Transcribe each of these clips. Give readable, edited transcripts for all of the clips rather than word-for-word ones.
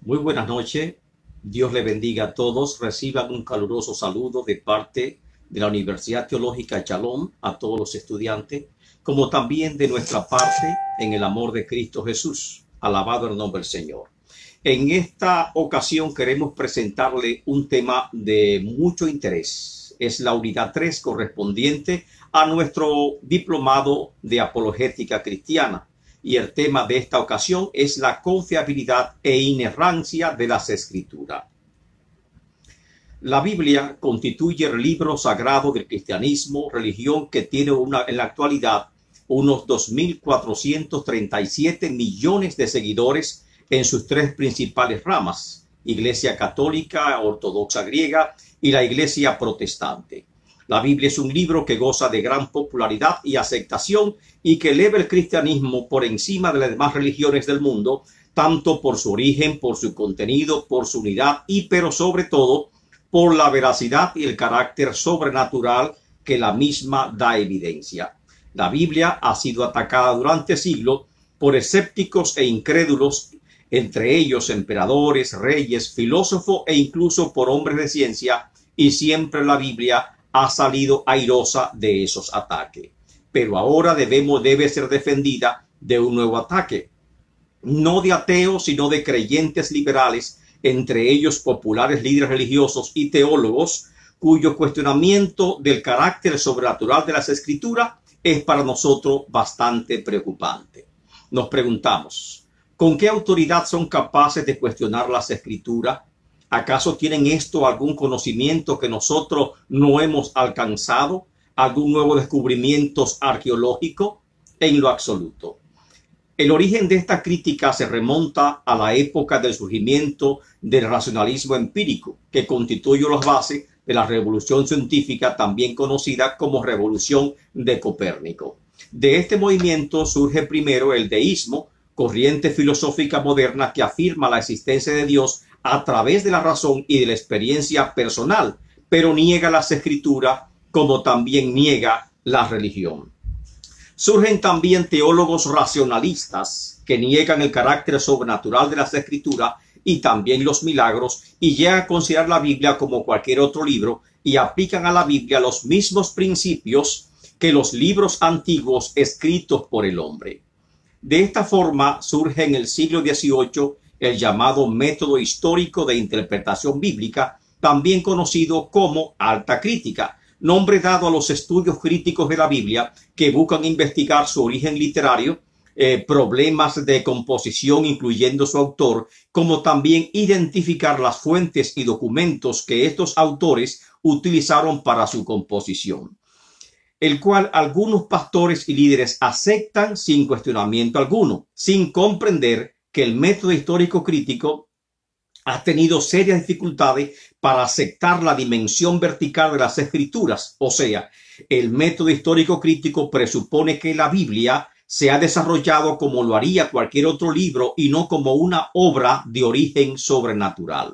Muy buenas noches. Dios le bendiga a todos. Reciban un caluroso saludo de parte de la Universidad Teológica Shalom a todos los estudiantes, como también de nuestra parte en el amor de Cristo Jesús. Alabado el nombre del Señor. En esta ocasión queremos presentarle un tema de mucho interés. Es la unidad 3 correspondiente a nuestro diplomado de apologética cristiana. Y el tema de esta ocasión es la confiabilidad e inerrancia de las Escrituras. La Biblia constituye el libro sagrado del cristianismo, religión que tiene en la actualidad unos 2.437 millones de seguidores en sus tres principales ramas: Iglesia Católica, Ortodoxa Griega y la Iglesia Protestante. La Biblia es un libro que goza de gran popularidad y aceptación y que eleva el cristianismo por encima de las demás religiones del mundo, tanto por su origen, por su contenido, por su unidad pero sobre todo por la veracidad y el carácter sobrenatural que la misma da evidencia. La Biblia ha sido atacada durante siglos por escépticos e incrédulos, entre ellos emperadores, reyes, filósofos e incluso por hombres de ciencia, y siempre la Biblia ha salido airosa de esos ataques. Pero ahora debe ser defendida de un nuevo ataque, no de ateos, sino de creyentes liberales, entre ellos populares líderes religiosos y teólogos, cuyo cuestionamiento del carácter sobrenatural de las Escrituras es para nosotros bastante preocupante. Nos preguntamos, ¿con qué autoridad son capaces de cuestionar las Escrituras? ¿Acaso tienen esto algún conocimiento que nosotros no hemos alcanzado? ¿Algún nuevo descubrimiento arqueológico? En lo absoluto. El origen de esta crítica se remonta a la época del surgimiento del racionalismo empírico, que constituyó las bases de la revolución científica, también conocida como Revolución de Copérnico. De este movimiento surge primero el deísmo, corriente filosófica moderna que afirma la existencia de Dios a través de la razón y de la experiencia personal, pero niega las Escrituras como también niega la religión. Surgen también teólogos racionalistas que niegan el carácter sobrenatural de las Escrituras y también los milagros, y llegan a considerar la Biblia como cualquier otro libro y aplican a la Biblia los mismos principios que los libros antiguos escritos por el hombre. De esta forma surge en el siglo XVIII el llamado método histórico de interpretación bíblica, también conocido como alta crítica, nombre dado a los estudios críticos de la Biblia que buscan investigar su origen literario, problemas de composición incluyendo su autor, como también identificar las fuentes y documentos que estos autores utilizaron para su composición, el cual algunos pastores y líderes aceptan sin cuestionamiento alguno, sin comprender que el método histórico crítico ha tenido serias dificultades para aceptar la dimensión vertical de las Escrituras. O sea, el método histórico crítico presupone que la Biblia se ha desarrollado como lo haría cualquier otro libro y no como una obra de origen sobrenatural.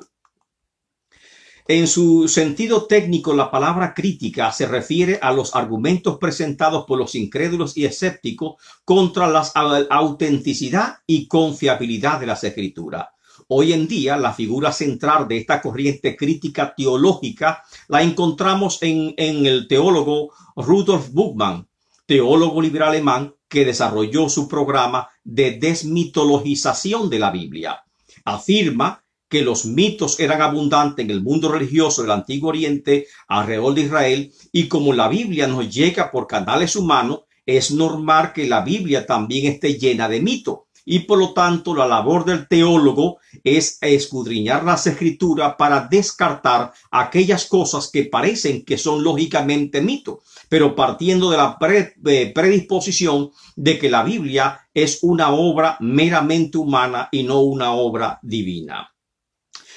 En su sentido técnico, la palabra crítica se refiere a los argumentos presentados por los incrédulos y escépticos contra la autenticidad y confiabilidad de las Escrituras. Hoy en día, la figura central de esta corriente crítica teológica la encontramos en el teólogo Rudolf Bultmann, teólogo liberal alemán que desarrolló su programa de desmitologización de la Biblia. Afirma que los mitos eran abundantes en el mundo religioso del Antiguo Oriente alrededor de Israel, y como la Biblia nos llega por canales humanos, es normal que la Biblia también esté llena de mitos, y por lo tanto la labor del teólogo es escudriñar las Escrituras para descartar aquellas cosas que parecen que son lógicamente mitos, pero partiendo de la predisposición de que la Biblia es una obra meramente humana y no una obra divina.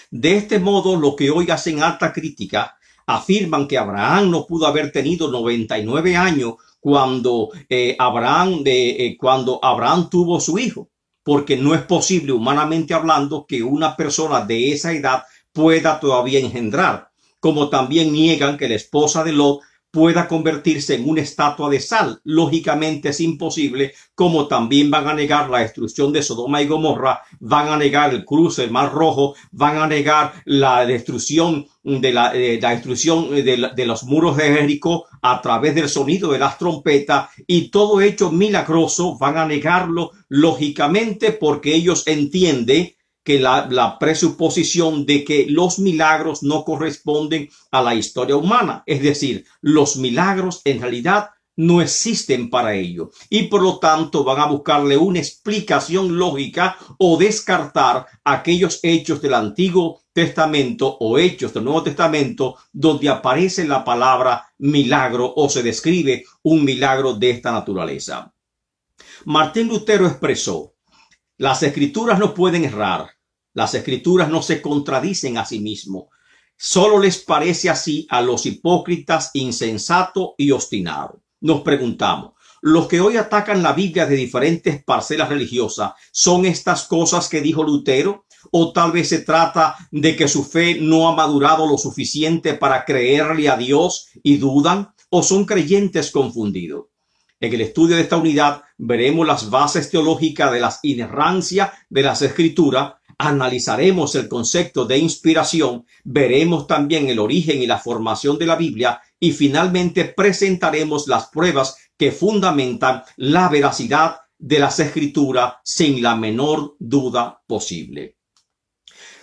De este modo, lo que hoy hacen alta crítica afirman que Abraham no pudo haber tenido 99 años cuando Abraham tuvo su hijo, porque no es posible humanamente hablando que una persona de esa edad pueda todavía engendrar, como también niegan que la esposa de Lot pueda convertirse en una estatua de sal. Lógicamente es imposible, como también van a negar la destrucción de Sodoma y Gomorra, van a negar el cruce del Mar Rojo, van a negar la destrucción de los muros de Jericó a través del sonido de las trompetas, y todo hecho milagroso van a negarlo, lógicamente, porque ellos entienden que la presuposición de que los milagros no corresponden a la historia humana. Es decir, los milagros en realidad no existen para ello, y por lo tanto van a buscarle una explicación lógica o descartar aquellos hechos del Antiguo Testamento o hechos del Nuevo Testamento donde aparece la palabra milagro o se describe un milagro de esta naturaleza. Martín Lutero expresó: las escrituras no pueden errar. Las escrituras no se contradicen a sí mismos. Solo les parece así a los hipócritas, insensatos y obstinados. Nos preguntamos, ¿los que hoy atacan la Biblia de diferentes parcelas religiosas son estas cosas que dijo Lutero? ¿O tal vez se trata de que su fe no ha madurado lo suficiente para creerle a Dios y dudan? ¿O son creyentes confundidos? En el estudio de esta unidad veremos las bases teológicas de la inerrancia de las escrituras. Analizaremos el concepto de inspiración, veremos también el origen y la formación de la Biblia y finalmente presentaremos las pruebas que fundamentan la veracidad de las escrituras sin la menor duda posible.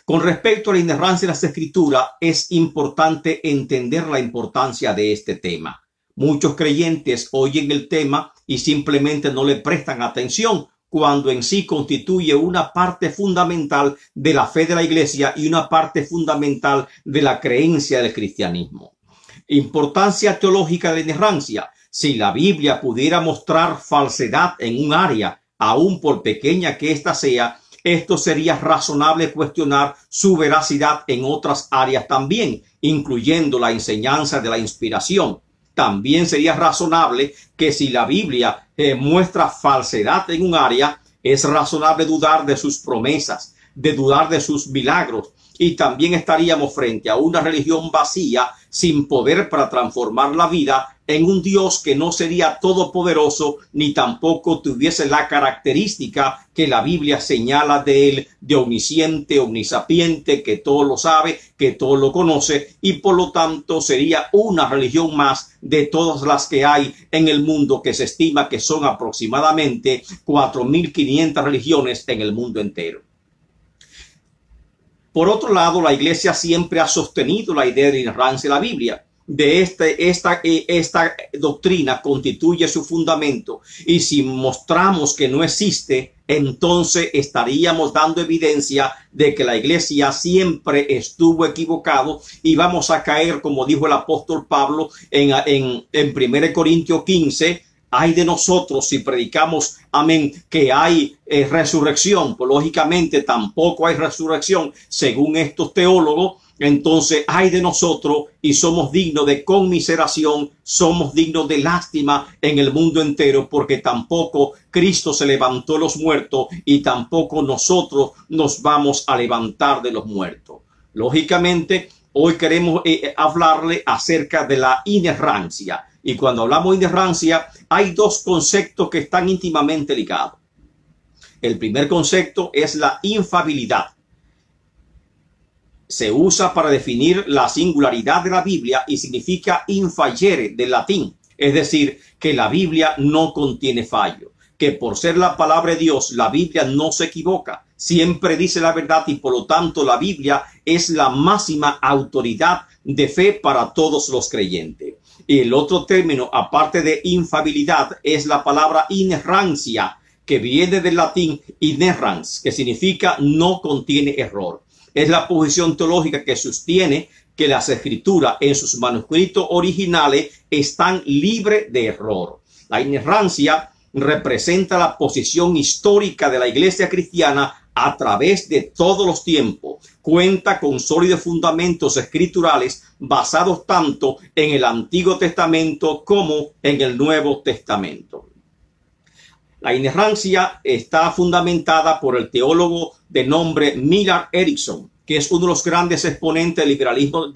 Con respecto a la inerrancia de las escrituras, es importante entender la importancia de este tema. Muchos creyentes oyen el tema y simplemente no le prestan atención, cuando en sí constituye una parte fundamental de la fe de la Iglesia y una parte fundamental de la creencia del cristianismo. Importancia teológica de la inerrancia. Si la Biblia pudiera mostrar falsedad en un área, aun por pequeña que ésta sea, esto sería razonable cuestionar su veracidad en otras áreas también, incluyendo la enseñanza de la inspiración. También sería razonable que si la Biblia muestra falsedad en un área, es razonable dudar de sus promesas, de dudar de sus milagros, y también estaríamos frente a una religión vacía, sin poder para transformar la vida, en un Dios que no sería todopoderoso ni tampoco tuviese la característica que la Biblia señala de él, de omnisciente, omnisapiente, que todo lo sabe, que todo lo conoce, y por lo tanto sería una religión más de todas las que hay en el mundo, que se estima que son aproximadamente 4.500 religiones en el mundo entero. Por otro lado, la Iglesia siempre ha sostenido la idea de la inerrancia de la Biblia. Esta doctrina constituye su fundamento, y si mostramos que no existe, entonces estaríamos dando evidencia de que la Iglesia siempre estuvo equivocado, y vamos a caer, como dijo el apóstol Pablo en 1 Corintios 15, ay de nosotros si predicamos, amén, que hay resurrección. Pues lógicamente tampoco hay resurrección según estos teólogos. Entonces ay de nosotros, y somos dignos de conmiseración, somos dignos de lástima en el mundo entero, porque tampoco Cristo se levantó de los muertos y tampoco nosotros nos vamos a levantar de los muertos. Lógicamente hoy queremos hablarle acerca de la inerrancia, y cuando hablamos de inerrancia hay dos conceptos que están íntimamente ligados. El primer concepto es la infalibilidad. Se usa para definir la singularidad de la Biblia y significa infallere del latín, es decir, que la Biblia no contiene fallo, que por ser la palabra de Dios, la Biblia no se equivoca, siempre dice la verdad, y por lo tanto la Biblia es la máxima autoridad de fe para todos los creyentes. Y el otro término, aparte de infalibilidad, es la palabra inerrancia, que viene del latín inerrans, que significa no contiene error. Es la posición teológica que sostiene que las escrituras en sus manuscritos originales están libres de error. La inerrancia representa la posición histórica de la Iglesia cristiana a través de todos los tiempos. Cuenta con sólidos fundamentos escriturales basados tanto en el Antiguo Testamento como en el Nuevo Testamento. La inerrancia está fundamentada por el teólogo de nombre Millard Erickson, que es uno de los grandes exponentes del liberalismo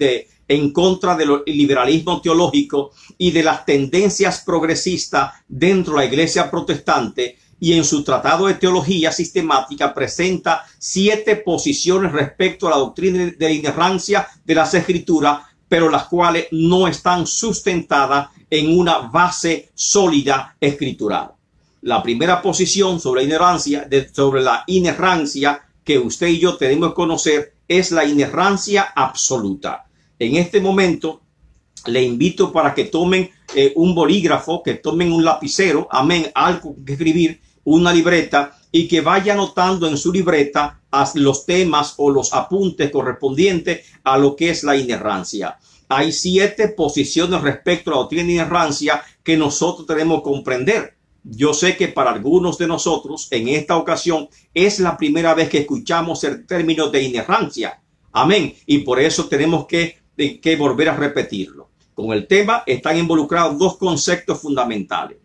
en contra del liberalismo teológico y de las tendencias progresistas dentro de la iglesia protestante, y en su tratado de teología sistemática presenta 7 posiciones respecto a la doctrina de la inerrancia de las escrituras, pero las cuales no están sustentadas en una base sólida escritural. La primera posición sobre la inerrancia que usted y yo tenemos que conocer es la inerrancia absoluta. En este momento le invito para que tomen un bolígrafo, que tomen un lapicero, amén, algo que escribir, una libreta, y que vaya anotando en su libreta los temas o los apuntes correspondientes a lo que es la inerrancia. Hay 7 posiciones respecto a la doctrina de inerrancia que nosotros tenemos que comprender. Yo sé que para algunos de nosotros en esta ocasión es la primera vez que escuchamos el término de inerrancia. Amén. Y por eso tenemos que volver a repetirlo. Con el tema están involucrados 2 conceptos fundamentales.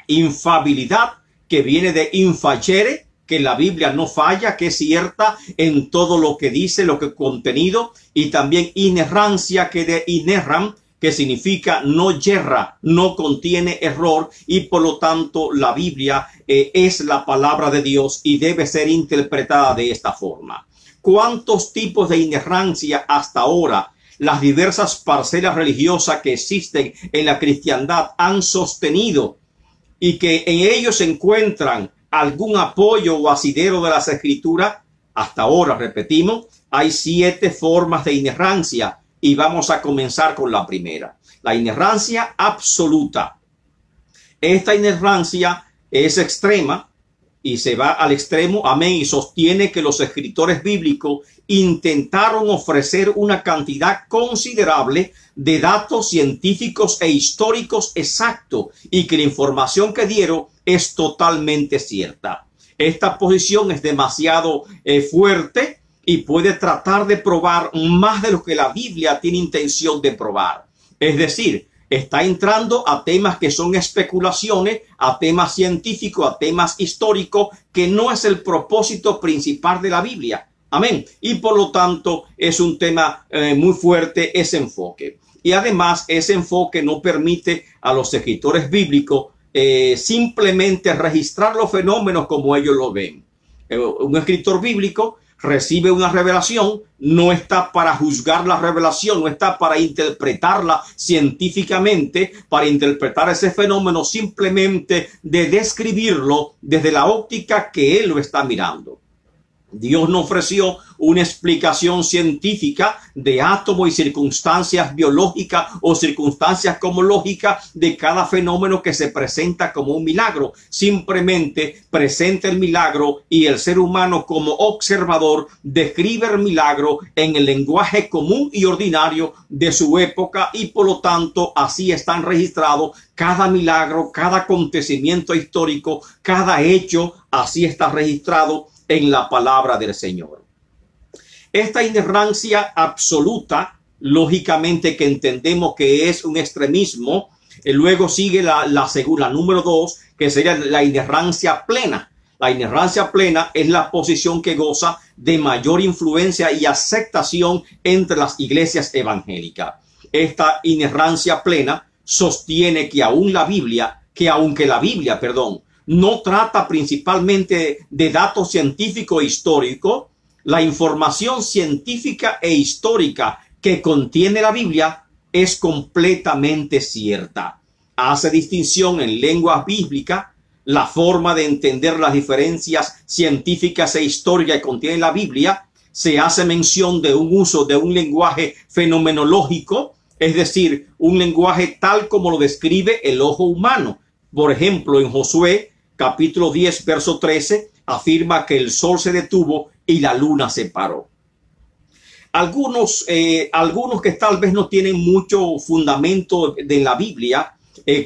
Infabilidad, que viene de infallere, que la Biblia no falla, que es cierta en todo lo que dice, lo que contenido, y también inerrancia, que de inerram, que significa no yerra, no contiene error, y por lo tanto la Biblia es la palabra de Dios y debe ser interpretada de esta forma. ¿Cuántos tipos de inerrancia hasta ahora las diversas parcelas religiosas que existen en la cristiandad han sostenido, y que en ellos se encuentran algún apoyo o asidero de las escrituras? Hasta ahora, repetimos, hay 7 formas de inerrancia, y vamos a comenzar con la primera, la inerrancia absoluta. Esta inerrancia es extrema y se va al extremo, amén, y sostiene que los escritores bíblicos intentaron ofrecer una cantidad considerable de datos científicos e históricos exactos, y que la información que dieron es totalmente cierta. Esta posición es demasiado fuerte y puede tratar de probar más de lo que la Biblia tiene intención de probar. Es decir, está entrando a temas que son especulaciones, a temas científicos, a temas históricos, que no es el propósito principal de la Biblia. Amén. Y por lo tanto es un tema muy fuerte ese enfoque. Y además ese enfoque no permite a los escritores bíblicos simplemente registrar los fenómenos como ellos lo ven. Un escritor bíblico recibe una revelación, no está para juzgar la revelación, no está para interpretarla científicamente, para interpretar ese fenómeno, simplemente de describirlo desde la óptica que él lo está mirando. Dios no ofreció una explicación científica de átomos y circunstancias biológicas o circunstancias cosmológicas de cada fenómeno que se presenta como un milagro. Simplemente presenta el milagro, y el ser humano como observador describe el milagro en el lenguaje común y ordinario de su época, y por lo tanto así están registrados cada milagro, cada acontecimiento histórico, cada hecho, así está registrado en la palabra del Señor. Esta inerrancia absoluta, lógicamente que entendemos que es un extremismo. Luego sigue la segunda, número 2, que sería la inerrancia plena. La inerrancia plena es la posición que goza de mayor influencia y aceptación entre las iglesias evangélicas. Esta inerrancia plena sostiene que aunque la Biblia, no trata principalmente de datos científicos e históricos, la información científica e histórica que contiene la Biblia es completamente cierta. Hace distinción en lengua bíblica, la forma de entender las diferencias científicas e históricas que contiene la Biblia. Se hace mención de un uso de un lenguaje fenomenológico, es decir, un lenguaje tal como lo describe el ojo humano. Por ejemplo, en Josué capítulo 10, verso 13, afirma que el sol se detuvo y la luna se paró. Algunos que tal vez no tienen mucho fundamento de la Biblia,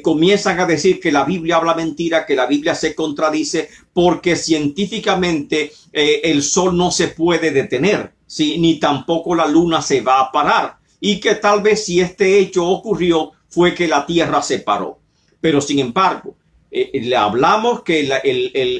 comienzan a decir que la Biblia habla mentira, que la Biblia se contradice, porque científicamente el sol no se puede detener, ¿sí? Ni tampoco la luna se va a parar, y que tal vez si este hecho ocurrió fue que la tierra se paró. Pero sin embargo, le hablamos que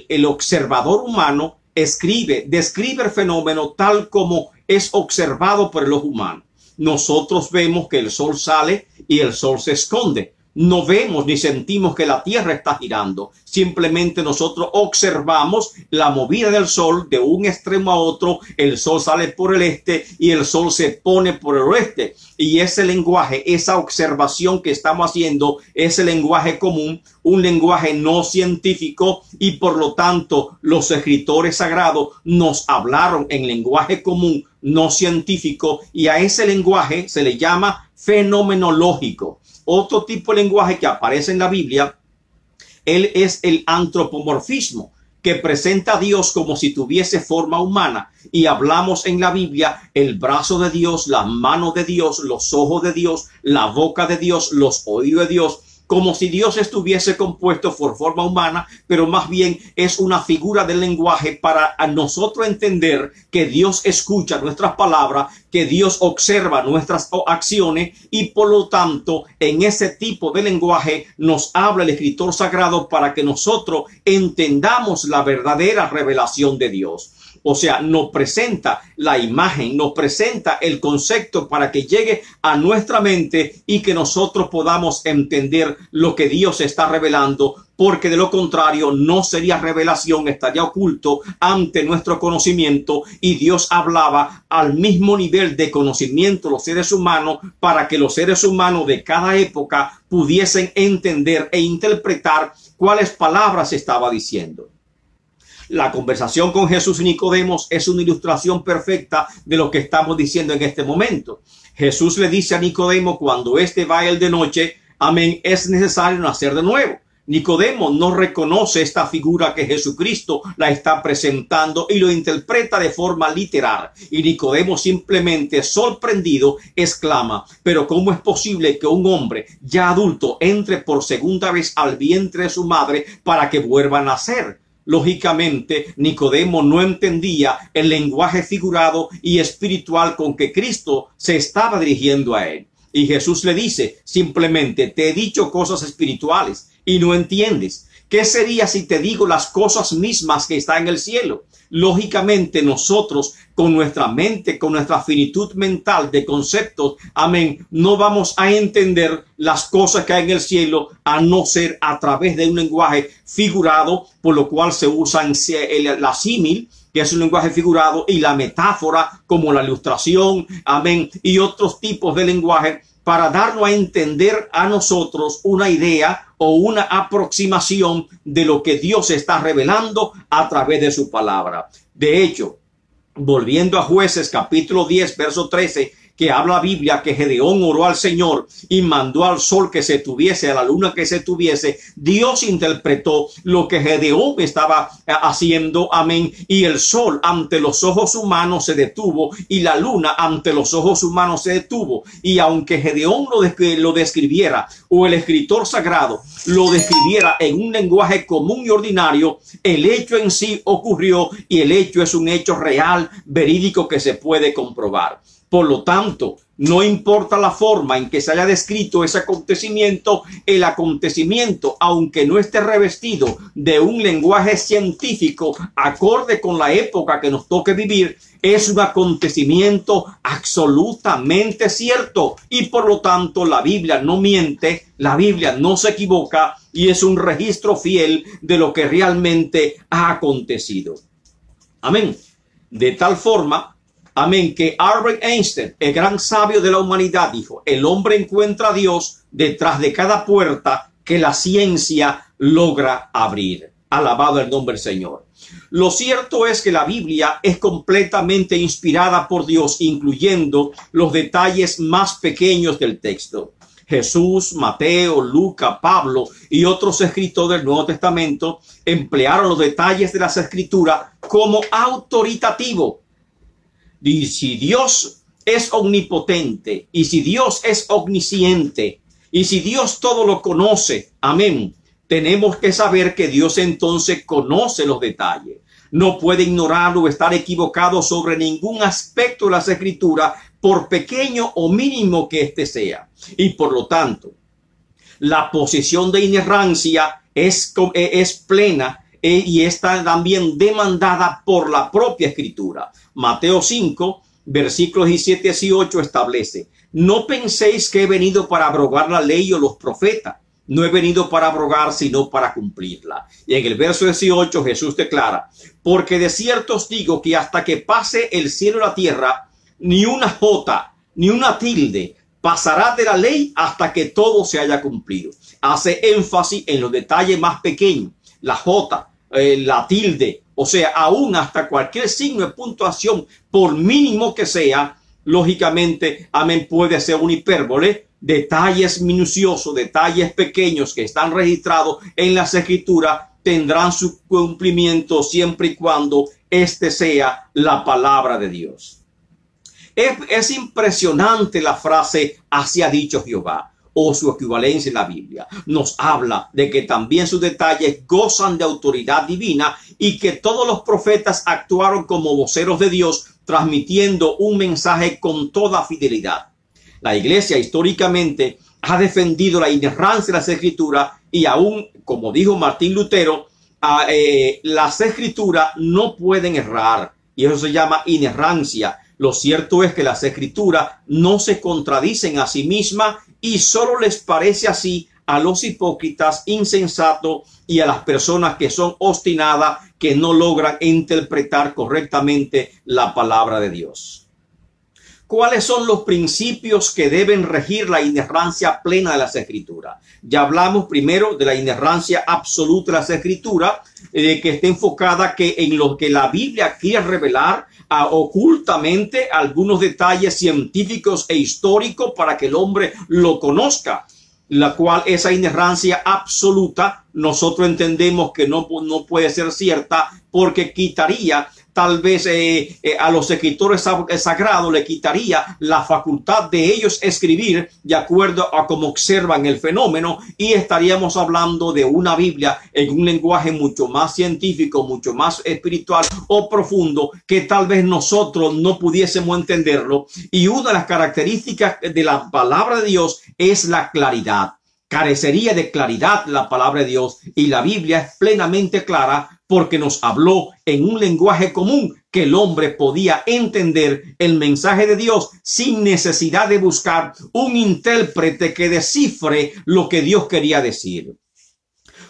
el observador humano describe el fenómeno tal como es observado por el ojo humano. nosotros vemos que el sol sale y el sol se esconde. No vemos ni sentimos que la tierra está girando. Simplemente nosotros observamos la movida del sol de un extremo a otro. El sol sale por el este y el sol se pone por el oeste. Y ese lenguaje, esa observación que estamos haciendo, es el lenguaje común, un lenguaje no científico, y por lo tanto los escritores sagrados nos hablaron en lenguaje común, no científico, y a ese lenguaje se le llama fenomenológico. Otro tipo de lenguaje que aparece en la Biblia, él es el antropomorfismo, que presenta a Dios como si tuviese forma humana. Y hablamos en la Biblia el brazo de Dios, las manos de Dios, los ojos de Dios, la boca de Dios, los oídos de Dios, como si Dios estuviese compuesto por forma humana, pero más bien es una figura del lenguaje para a nosotros entender que Dios escucha nuestras palabras, que Dios observa nuestras acciones, y por lo tanto en ese tipo de lenguaje nos habla el escritor sagrado para que nosotros entendamos la verdadera revelación de Dios. O sea, nos presenta la imagen, nos presenta el concepto para que llegue a nuestra mente y que nosotros podamos entender lo que Dios está revelando, porque de lo contrario no sería revelación, estaría oculto ante nuestro conocimiento, y Dios hablaba al mismo nivel de conocimiento los seres humanos para que los seres humanos de cada época pudiesen entender e interpretar cuáles palabras estaba diciendo. La conversación con Jesús y Nicodemo es una ilustración perfecta de lo que estamos diciendo en este momento. Jesús le dice a Nicodemo cuando éste va a él de noche, amén, es necesario nacer de nuevo. Nicodemo no reconoce esta figura que Jesucristo la está presentando y lo interpreta de forma literal. Y Nicodemo, simplemente sorprendido, exclama: pero ¿cómo es posible que un hombre ya adulto entre por segunda vez al vientre de su madre para que vuelva a nacer? Lógicamente, Nicodemo no entendía el lenguaje figurado y espiritual con que Cristo se estaba dirigiendo a él. Y Jesús le dice simplemente: te he dicho cosas espirituales y no entiendes. ¿Qué sería si te digo las cosas mismas que están en el cielo? Lógicamente nosotros con nuestra mente, con nuestra finitud mental de conceptos, amén, no vamos a entender las cosas que hay en el cielo a no ser a través de un lenguaje figurado, por lo cual se usa la símil, que es un lenguaje figurado, y la metáfora como la ilustración, amén, y otros tipos de lenguaje para darnos a entender a nosotros una idea o una aproximación de lo que Dios está revelando a través de su palabra. De hecho, volviendo a Jueces capítulo 10, verso 13, que habla la Biblia que Gedeón oró al Señor y mandó al sol que se tuviese, a la luna que se tuviese. Dios interpretó lo que Gedeón estaba haciendo, amén, y el sol ante los ojos humanos se detuvo y la luna ante los ojos humanos se detuvo. Y aunque Gedeón lo describiera, o el escritor sagrado lo describiera en un lenguaje común y ordinario, el hecho en sí ocurrió, y el hecho es un hecho real, verídico, que se puede comprobar. Por lo tanto, no importa la forma en que se haya descrito ese acontecimiento, el acontecimiento, aunque no esté revestido de un lenguaje científico acorde con la época que nos toque vivir, es un acontecimiento absolutamente cierto. Y por lo tanto, la Biblia no miente, la Biblia no se equivoca, y es un registro fiel de lo que realmente ha acontecido. Amén. De tal forma, amén, que Albert Einstein, el gran sabio de la humanidad, dijo: el hombre encuentra a Dios detrás de cada puerta que la ciencia logra abrir. Alabado el nombre del Señor. Lo cierto es que la Biblia es completamente inspirada por Dios, incluyendo los detalles más pequeños del texto. Jesús, Mateo, Lucas, Pablo y otros escritores del Nuevo Testamento emplearon los detalles de las Escrituras como autoritativos. Y si Dios es omnipotente, y si Dios es omnisciente, y si Dios todo lo conoce, amén, tenemos que saber que Dios entonces conoce los detalles. No puede ignorarlo o estar equivocado sobre ningún aspecto de las Escrituras, por pequeño o mínimo que éste sea. Y por lo tanto, la posición de inerrancia es plena, y está también demandada por la propia Escritura. Mateo 5, versículos 17 y 18 establece: no penséis que he venido para abrogar la ley o los profetas. No he venido para abrogar, sino para cumplirla. Y en el verso 18 Jesús declara: porque de cierto os digo que hasta que pase el cielo y la tierra, ni una jota, ni una tilde pasará de la ley hasta que todo se haya cumplido. Hace énfasis en los detalles más pequeños, la jota, la tilde, o sea, aún hasta cualquier signo de puntuación, por mínimo que sea, lógicamente, amén, puede ser un hipérbole. Detalles minuciosos, detalles pequeños que están registrados en las Escrituras tendrán su cumplimiento siempre y cuando este sea la palabra de Dios. Es impresionante la frase "así ha dicho Jehová", o su equivalencia en la Biblia. Nos habla de que también sus detalles gozan de autoridad divina y que todos los profetas actuaron como voceros de Dios, transmitiendo un mensaje con toda fidelidad. La Iglesia históricamente ha defendido la inerrancia de las Escrituras y aún, como dijo Martín Lutero, las Escrituras no pueden errar, y eso se llama inerrancia. Lo cierto es que las Escrituras no se contradicen a sí mismas y solo les parece así a los hipócritas, insensatos y a las personas que son obstinadas, que no logran interpretar correctamente la palabra de Dios. ¿Cuáles son los principios que deben regir la inerrancia plena de las Escrituras? Ya hablamos primero de la inerrancia absoluta de las Escrituras, que está enfocada en lo que la Biblia quiere revelar ocultamente algunos detalles científicos e históricos para que el hombre lo conozca, la cual esa inerrancia absoluta nosotros entendemos que no puede ser cierta, porque quitaría tal vez a los escritores sagrados, le quitaría la facultad de ellos escribir de acuerdo a cómo observan el fenómeno, y estaríamos hablando de una Biblia en un lenguaje mucho más científico, mucho más espiritual o profundo, que tal vez nosotros no pudiésemos entenderlo. Y una de las características de la palabra de Dios es la claridad. Carecería de claridad la palabra de Dios, y la Biblia es plenamente clara porque nos habló en un lenguaje común que el hombre podía entender el mensaje de Dios sin necesidad de buscar un intérprete que descifre lo que Dios quería decir.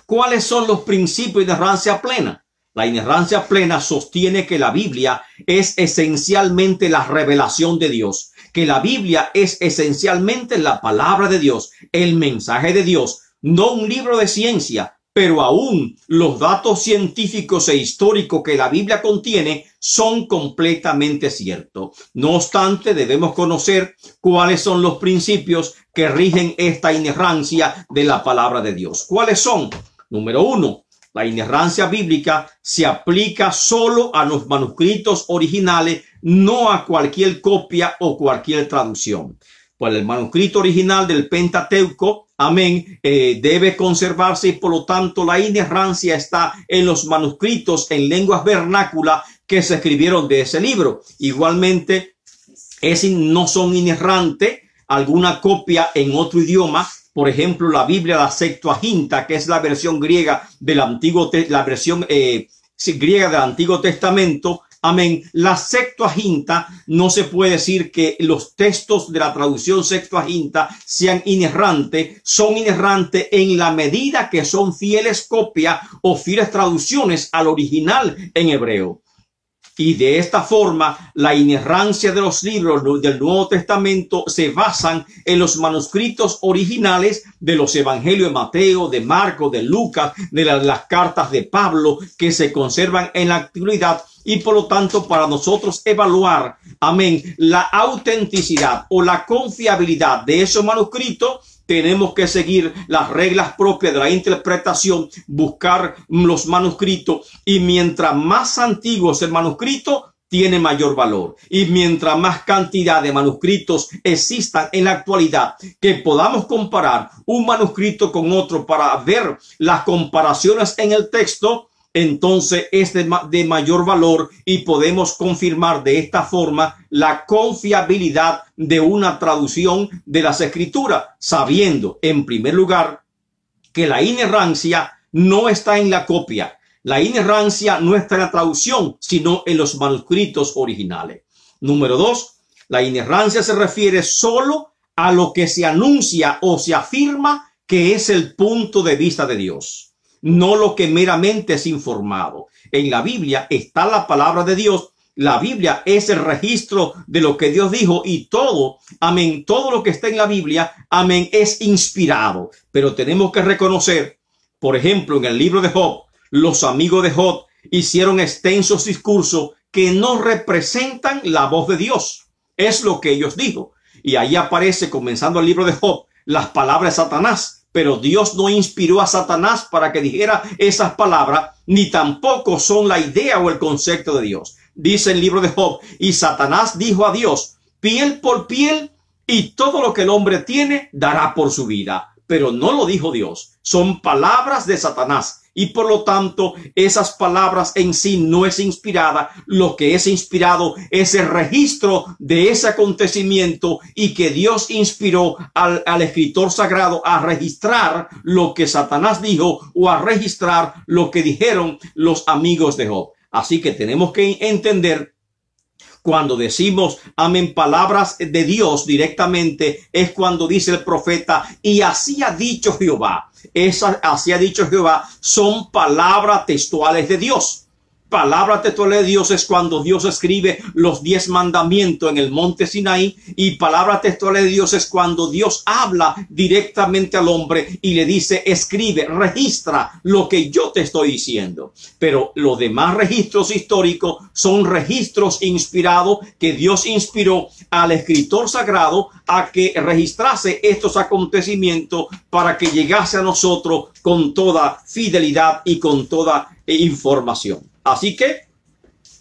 ¿Cuáles son los principios de inerrancia plena? La inerrancia plena sostiene que la Biblia es esencialmente la revelación de Dios, que la Biblia es esencialmente la palabra de Dios, el mensaje de Dios, no un libro de ciencia, pero aún los datos científicos e históricos que la Biblia contiene son completamente ciertos. No obstante, debemos conocer cuáles son los principios que rigen esta inerrancia de la palabra de Dios. ¿Cuáles son? Número 1. La inerrancia bíblica se aplica solo a los manuscritos originales, no a cualquier copia o cualquier traducción. Pues el manuscrito original del Pentateuco, amén, debe conservarse, y por lo tanto la inerrancia está en los manuscritos en lenguas vernáculas que se escribieron de ese libro. Igualmente, no son inerrantes alguna copia en otro idioma. Por ejemplo, la Biblia, la Septuaginta, que es la versión griega del Antiguo, griega del Antiguo Testamento. Amén. La Septuaginta, no se puede decir que los textos de la traducción Septuaginta sean inerrantes. Son inerrantes en la medida que son fieles copias o fieles traducciones al original en hebreo. Y de esta forma, la inerrancia de los libros del Nuevo Testamento se basan en los manuscritos originales de los evangelios de Mateo, de Marcos, de Lucas, de las cartas de Pablo, que se conservan en la actualidad. Y por lo tanto, para nosotros evaluar, amén, la autenticidad o la confiabilidad de esos manuscritos, tenemos que seguir las reglas propias de la interpretación, buscar los manuscritos, y mientras más antiguo es el manuscrito, tiene mayor valor. Y mientras más cantidad de manuscritos existan en la actualidad, que podamos comparar un manuscrito con otro para ver las comparaciones en el texto, entonces es de mayor valor, y podemos confirmar de esta forma la confiabilidad de una traducción de las Escrituras, sabiendo en primer lugar que la inerrancia no está en la copia. La inerrancia no está en la traducción, sino en los manuscritos originales. Número 2, la inerrancia se refiere solo a lo que se anuncia o se afirma que es el punto de vista de Dios, no lo que meramente es informado. En la Biblia está la palabra de Dios. La Biblia es el registro de lo que Dios dijo y todo, amén, todo lo que está en la Biblia, amén, es inspirado. Pero tenemos que reconocer, por ejemplo, en el libro de Job, los amigos de Job hicieron extensos discursos que no representan la voz de Dios. Es lo que ellos dijo. Y ahí aparece, comenzando el libro de Job, las palabras de Satanás. Pero Dios no inspiró a Satanás para que dijera esas palabras, ni tampoco son la idea o el concepto de Dios. Dice el libro de Job, y Satanás dijo a Dios, piel por piel, y todo lo que el hombre tiene dará por su vida. Pero no lo dijo Dios. Son palabras de Satanás. Y por lo tanto, esas palabras en sí no es inspirada. Lo que es inspirado es el registro de ese acontecimiento y que Dios inspiró al escritor sagrado a registrar lo que Satanás dijo o a registrar lo que dijeron los amigos de Job. Así que tenemos que entender, cuando decimos, amén, palabras de Dios directamente, es cuando dice el profeta, y así ha dicho Jehová. Así ha dicho Jehová, son palabras textuales de Dios. Palabra textual de Dios es cuando Dios escribe los 10 mandamientos en el monte Sinaí, y palabra textual de Dios es cuando Dios habla directamente al hombre y le dice, escribe, registra lo que yo te estoy diciendo. Pero los demás registros históricos son registros inspirados que Dios inspiró al escritor sagrado a que registrase estos acontecimientos para que llegase a nosotros con toda fidelidad y con toda información. Así que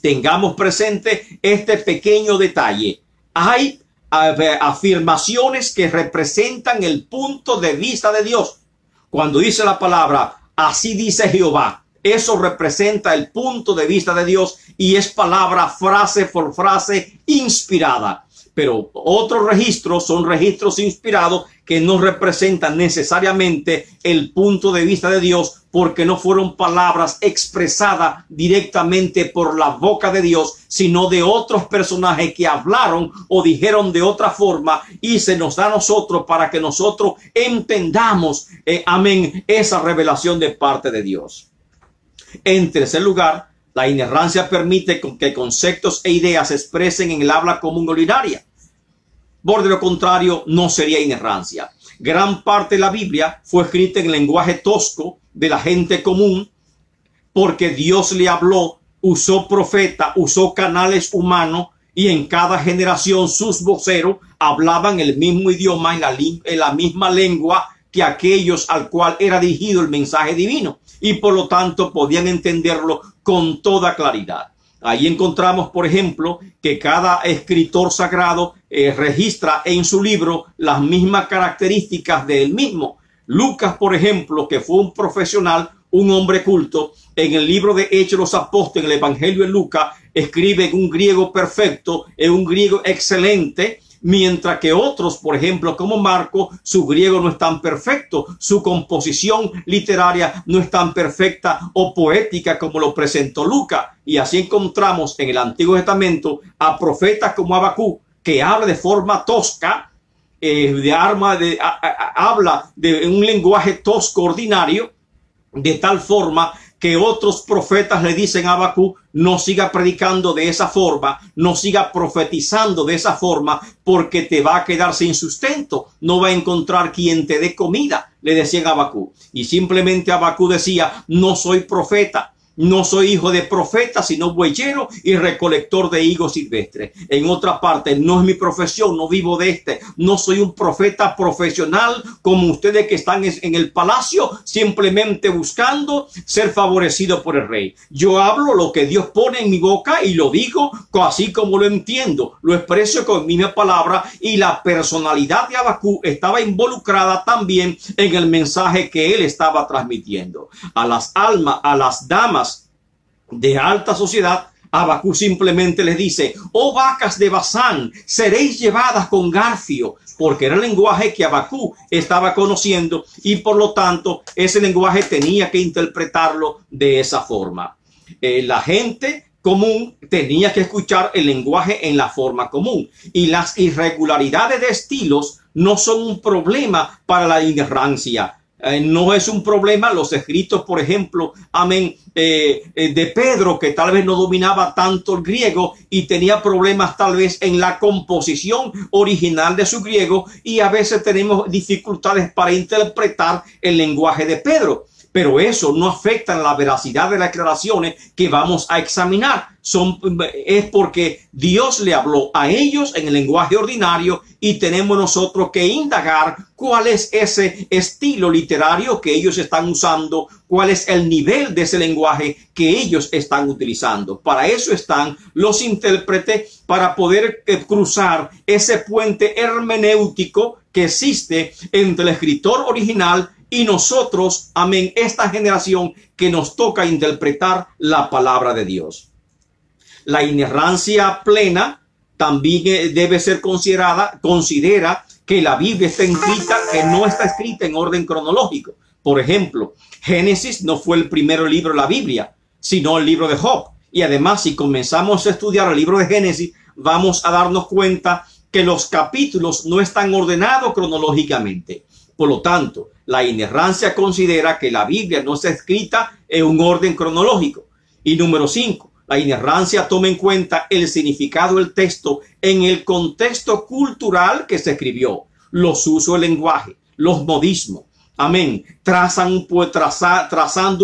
tengamos presente este pequeño detalle. Hay afirmaciones que representan el punto de vista de Dios. Cuando dice la palabra, así dice Jehová, eso representa el punto de vista de Dios y es palabra frase por frase inspirada. Pero otros registros son registros inspirados que no representan necesariamente el punto de vista de Dios, porque no fueron palabras expresadas directamente por la boca de Dios, sino de otros personajes que hablaron o dijeron de otra forma, y se nos da a nosotros para que nosotros entendamos, amén, esa revelación de parte de Dios. En tercer lugar, la inerrancia permite que conceptos e ideas se expresen en el habla común ordinaria. Por de lo contrario, no sería inerrancia. Gran parte de la Biblia fue escrita en lenguaje tosco de la gente común, porque Dios le habló, usó profeta, usó canales humanos, y en cada generación sus voceros hablaban el mismo idioma, en la misma lengua que aquellos al cual era dirigido el mensaje divino, y por lo tanto podían entenderlo con toda claridad. Ahí encontramos, por ejemplo, que cada escritor sagrado registra en su libro las mismas características de él mismo. Lucas, por ejemplo, que fue un profesional, un hombre culto, en el libro de Hechos de los Apóstoles, en el Evangelio de Lucas, escribe en un griego perfecto, en un griego excelente, mientras que otros, por ejemplo, como Marco, su griego no es tan perfecto, su composición literaria no es tan perfecta o poética como lo presentó Lucas. Y así encontramos en el Antiguo Testamento a profetas como Habacuc, que habla de forma tosca, habla de un lenguaje tosco ordinario, de tal forma que otros profetas le dicen a Habacuc, no siga predicando de esa forma, no siga profetizando de esa forma, porque te va a quedar sin sustento, no va a encontrar quien te dé comida, le decían a Habacuc. Y simplemente Habacuc decía, no soy profeta, no soy hijo de profeta, sino bueyero y recolector de higos silvestres. En otra parte, no es mi profesión, no vivo de no soy un profeta profesional como ustedes que están en el palacio, simplemente buscando ser favorecido por el rey. Yo hablo lo que Dios pone en mi boca y lo digo así como lo entiendo, lo expreso con mi misma palabra, y la personalidad de Habacuc estaba involucrada también en el mensaje que él estaba transmitiendo. A las almas, a las damas de alta sociedad, Habacuc simplemente les dice, oh vacas de Basán, seréis llevadas con garfio, porque era el lenguaje que Habacuc estaba conociendo, y por lo tanto ese lenguaje tenía que interpretarlo de esa forma. La gente común tenía que escuchar el lenguaje en la forma común. Y las irregularidades de estilos no son un problema para la inerrancia. No es un problema los escritos, por ejemplo, amén, de Pedro, que tal vez no dominaba tanto el griego y tenía problemas tal vez en la composición original de su griego, y a veces tenemos dificultades para interpretar el lenguaje de Pedro. Pero eso no afecta en la veracidad de las declaraciones que vamos a examinar. Es porque Dios le habló a ellos en el lenguaje ordinario y tenemos nosotros que indagar cuál es ese estilo literario que ellos están usando, cuál es el nivel de ese lenguaje que ellos están utilizando. Para eso están los intérpretes, para poder cruzar ese puente hermenéutico que existe entre el escritor original y nosotros, amén, esta generación que nos toca interpretar la palabra de Dios. La inerrancia plena también debe ser considera que la Biblia está escrita, que no está escrita en orden cronológico. Por ejemplo, Génesis no fue el primer libro de la Biblia, sino el libro de Job. Y además, si comenzamos a estudiar el libro de Génesis, vamos a darnos cuenta que los capítulos no están ordenados cronológicamente. Por lo tanto, la inerrancia considera que la Biblia no está escrita en un orden cronológico. Y número 5, la inerrancia toma en cuenta el significado del texto en el contexto cultural que se escribió, los usos del lenguaje, los modismos. Amén. Trazando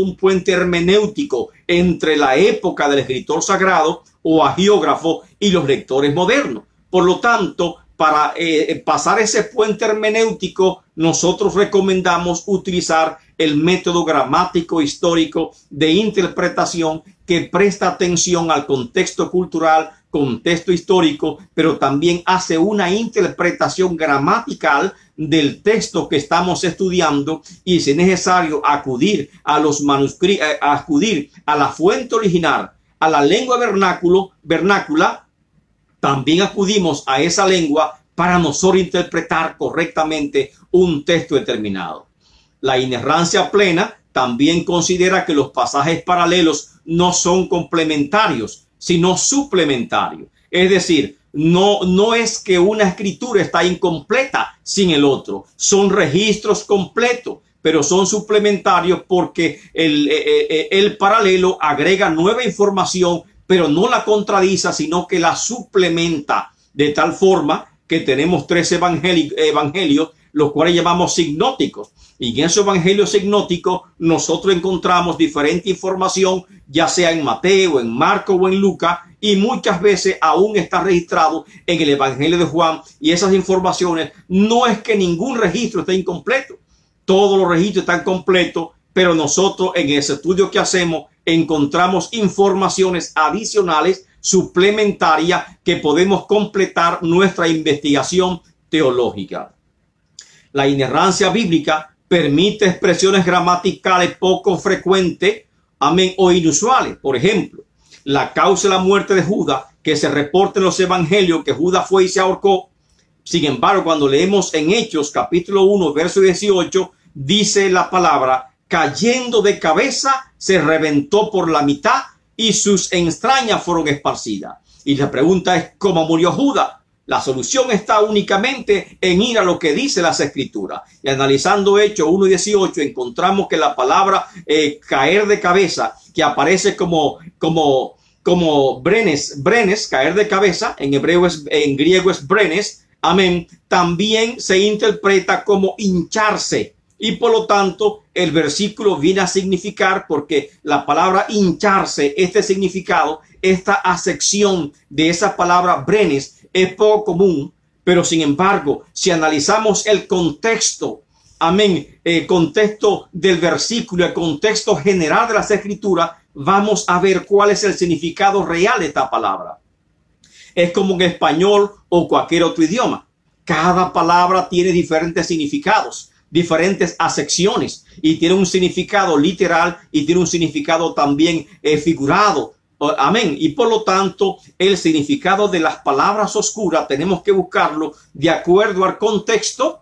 un puente hermenéutico entre la época del escritor sagrado o agiógrafo y los lectores modernos. Por lo tanto, para pasar ese puente hermenéutico, nosotros recomendamos utilizar el método gramático histórico de interpretación que presta atención al contexto cultural, contexto histórico, pero también hace una interpretación gramatical del texto que estamos estudiando, y si es necesario acudir a los manuscritos, acudir a la fuente original, a la lengua vernácula, también acudimos a esa lengua para nosotros interpretar correctamente un texto determinado. La inerrancia plena también considera que los pasajes paralelos no son complementarios, sino suplementarios. Es decir, no es que una escritura está incompleta sin el otro. Son registros completos, pero son suplementarios porque el paralelo agrega nueva información, pero no la contradice, sino que la suplementa, de tal forma que tenemos 3 evangelios, los cuales llamamos signóticos. Y en esos evangelios signóticos nosotros encontramos diferente información, ya sea en Mateo, en Marcos o en Lucas, y muchas veces aún está registrado en el evangelio de Juan. Y esas informaciones, no es que ningún registro esté incompleto, todos los registros están completos, pero nosotros en ese estudio que hacemos encontramos informaciones adicionales, suplementarias, que podemos completar nuestra investigación teológica. La inerrancia bíblica permite expresiones gramaticales poco frecuentes, amén, o inusuales. Por ejemplo, la causa de la muerte de Judas, que se reporta en los evangelios que Judas fue y se ahorcó. Sin embargo, cuando leemos en Hechos capítulo 1, verso 18, dice la palabra: cayendo de cabeza, se reventó por la mitad y sus entrañas fueron esparcidas. Y la pregunta es: ¿cómo murió Judas? La solución está únicamente en ir a lo que dice las Escrituras. Y analizando Hechos 1:18, encontramos que la palabra caer de cabeza, que aparece como brenes, caer de cabeza, en griego es brenes, amén, también se interpreta como hincharse. Y por lo tanto, el versículo viene a significar, porque la palabra hincharse, este significado, esta acepción de esa palabra brenes, es poco común. Pero sin embargo, si analizamos el contexto, amén, el contexto del versículo, el contexto general de las Escrituras, vamos a ver cuál es el significado real de esta palabra. Es como en español o cualquier otro idioma. Cada palabra tiene diferentes significados, diferentes acepciones, y tiene un significado literal y tiene un significado también figurado. Amén. Y por lo tanto, el significado de las palabras oscuras tenemos que buscarlo de acuerdo al contexto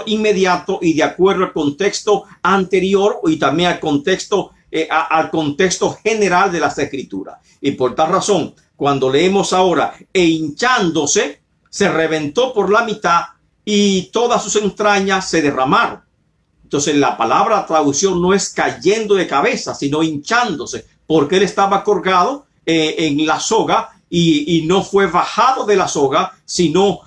inmediato, y de acuerdo al contexto anterior, y también al contexto al contexto general de las Escrituras. Y por tal razón, cuando leemos ahora, e hinchándose, se reventó por la mitad y todas sus entrañas se derramaron. Entonces la palabra traducción no es cayendo de cabeza, sino hinchándose, porque él estaba colgado en la soga y no fue bajado de la soga, sino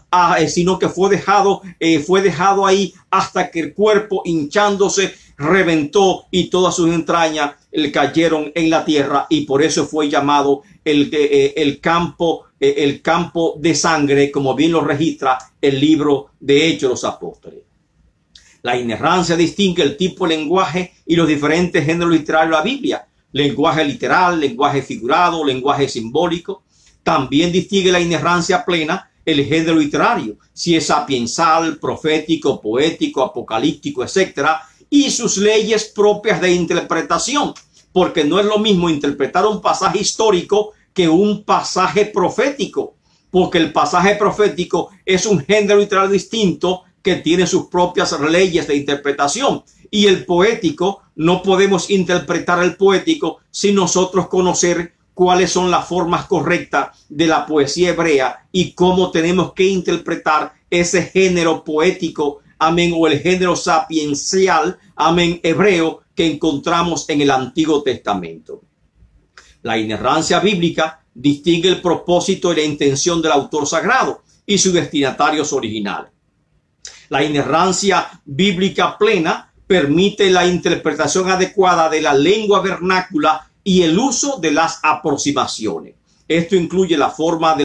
que fue dejado ahí hasta que el cuerpo, hinchándose, reventó y todas sus entrañas cayeron en la tierra, y por eso fue llamado el campo de sangre, como bien lo registra el libro de Hechos de los Apóstoles. La inerrancia distingue el tipo de lenguaje y los diferentes géneros literarios de la Biblia: lenguaje literal, lenguaje figurado, lenguaje simbólico. También distingue la inerrancia plena el género literario, si es sapiensal, profético, poético, apocalíptico, etcétera, y sus leyes propias de interpretación, porque no es lo mismo interpretar un pasaje histórico que un pasaje profético, porque el pasaje profético es un género literario distinto que tiene sus propias leyes de interpretación, y el poético, no podemos interpretar el poético sin nosotros conocer cuáles son las formas correctas de la poesía hebrea y cómo tenemos que interpretar ese género poético, amén, o el género sapiencial, amén, hebreo que encontramos en el Antiguo Testamento. La inerrancia bíblica distingue el propósito y la intención del autor sagrado y sus destinatarios originales. La inerrancia bíblica plena permite la interpretación adecuada de la lengua vernácula y el uso de las aproximaciones. Esto incluye la forma de